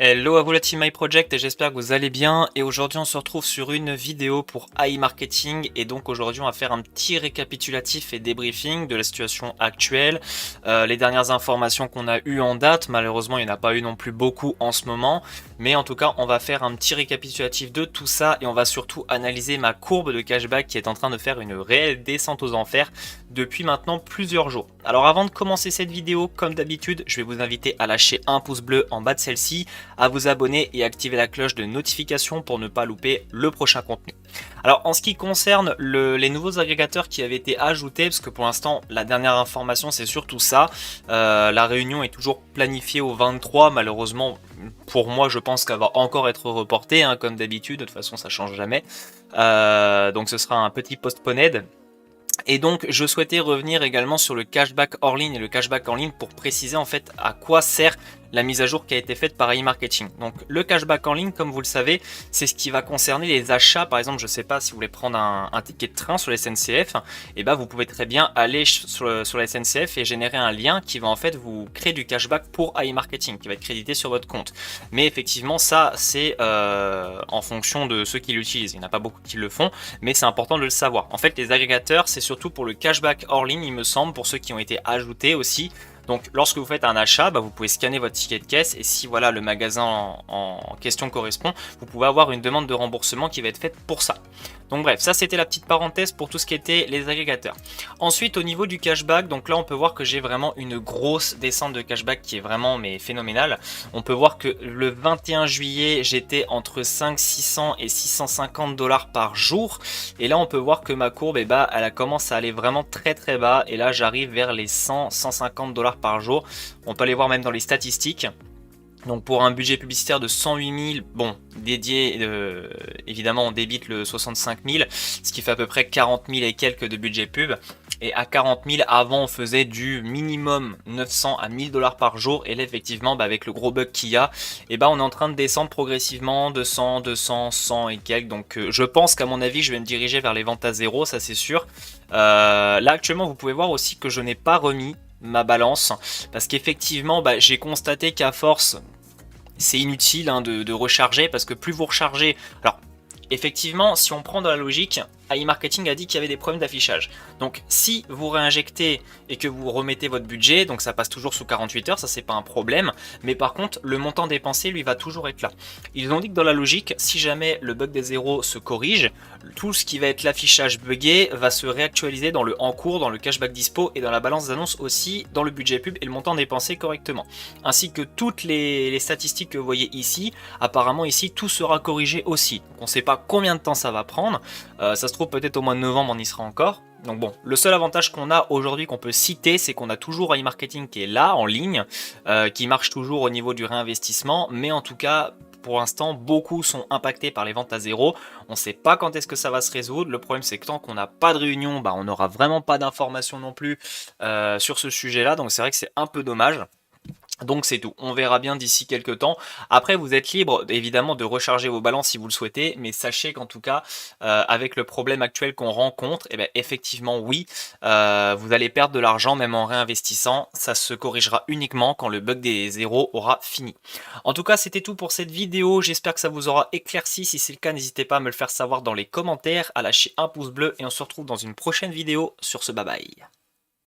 Hello à vous la team iProject et j'espère que vous allez bien et aujourd'hui on se retrouve sur une vidéo pour iMarketing et donc aujourd'hui on va faire un petit récapitulatif et débriefing de la situation actuelle, les dernières informations qu'on a eues en date. Malheureusement il n'y en a pas eu non plus beaucoup en ce moment, mais en tout cas on va faire un petit récapitulatif de tout ça et on va surtout analyser ma courbe de cashback qui est en train de faire une réelle descente aux enfers depuis maintenant plusieurs jours. Alors avant de commencer cette vidéo, comme d'habitude, je vais vous inviter à lâcher un pouce bleu en bas de celle-ci, à vous abonner et activer la cloche de notification pour ne pas louper le prochain contenu. Alors en ce qui concerne les nouveaux agrégateurs qui avaient été ajoutés, parce que pour l'instant la dernière information c'est surtout ça, la réunion est toujours planifiée au 23, malheureusement pour moi je pense qu'elle va encore être reportée, hein, comme d'habitude, de toute façon ça change jamais, donc ce sera un petit postponed. Et donc je souhaitais revenir également sur le cashback hors ligne et le cashback en ligne pour préciser en fait à quoi sert la mise à jour qui a été faite par iMarketing. Donc le cashback en ligne, comme vous le savez, c'est ce qui va concerner les achats. Par exemple, je ne sais pas si vous voulez prendre un ticket de train sur la SNCF, et ben vous pouvez très bien aller sur la SNCF et générer un lien qui va en fait vous créer du cashback pour iMarketing, qui va être crédité sur votre compte. Mais effectivement, ça c'est en fonction de ceux qui l'utilisent. Il n'y en a pas beaucoup qui le font, mais c'est important de le savoir. En fait, les agrégateurs, c'est surtout pour le cashback hors ligne, il me semble, pour ceux qui ont été ajoutés aussi. Donc lorsque vous faites un achat, vous pouvez scanner votre ticket de caisse et si voilà le magasin en question correspond, vous pouvez avoir une demande de remboursement qui va être faite pour ça. Donc bref, ça c'était la petite parenthèse pour tout ce qui était les agrégateurs. Ensuite au niveau du cashback, donc là on peut voir que j'ai vraiment une grosse descente de cashback qui est vraiment phénoménale. On peut voir que le 21 juillet j'étais entre 500, 600 et 650 dollars par jour. Et là on peut voir que ma courbe elle commence à aller vraiment très très bas. Et là j'arrive vers les 100, 150 dollars par jour. On peut aller voir même dans les statistiques. Donc pour un budget publicitaire de 108 000, bon, dédié, évidemment on débite le 65 000, ce qui fait à peu près 40 000 et quelques de budget pub. Et à 40 000, avant on faisait du minimum 900 à 1000 dollars par jour. Et là effectivement, avec le gros bug qu'il y a, on est en train de descendre progressivement de 100, 200, 100 et quelques. Donc je pense qu'à mon avis, je vais me diriger vers les ventes à zéro, ça c'est sûr. Là actuellement, vous pouvez voir aussi que je n'ai pas remis ma balance parce qu'effectivement j'ai constaté qu'à force c'est inutile de recharger parce que plus vous rechargez, alors effectivement si on prend dans la logique, iMarketing a dit qu'il y avait des problèmes d'affichage. Donc si vous réinjectez et que vous remettez votre budget, donc ça passe toujours sous 48 heures, ça c'est pas un problème, mais par contre le montant dépensé lui va toujours être là. Ils ont dit que dans la logique, si jamais le bug des zéros se corrige, tout ce qui va être l'affichage buggé va se réactualiser dans le en cours, dans le cashback dispo et dans la balance d'annonce aussi, dans le budget pub et le montant dépensé correctement. Ainsi que toutes les statistiques que vous voyez ici, apparemment ici tout sera corrigé aussi. Donc on ne sait pas combien de temps ça va prendre, ça se trouve peut-être au mois de novembre on y sera encore. Donc bon, le seul avantage qu'on a aujourd'hui qu'on peut citer, c'est qu'on a toujours iMarketing qui est là en ligne, qui marche toujours au niveau du réinvestissement, mais en tout cas pour l'instant beaucoup sont impactés par les ventes à zéro. On ne sait pas quand est-ce que ça va se résoudre. Le problème c'est que tant qu'on n'a pas de réunion, on n'aura vraiment pas d'informations non plus sur ce sujet là, donc c'est vrai que c'est un peu dommage. Donc c'est tout, on verra bien d'ici quelques temps. Après vous êtes libre évidemment de recharger vos balances si vous le souhaitez, mais sachez qu'en tout cas avec le problème actuel qu'on rencontre, effectivement oui, vous allez perdre de l'argent même en réinvestissant. Ça se corrigera uniquement quand le bug des zéros aura fini. En tout cas c'était tout pour cette vidéo, j'espère que ça vous aura éclairci. Si c'est le cas, n'hésitez pas à me le faire savoir dans les commentaires, à lâcher un pouce bleu et on se retrouve dans une prochaine vidéo. Sur ce, bye bye.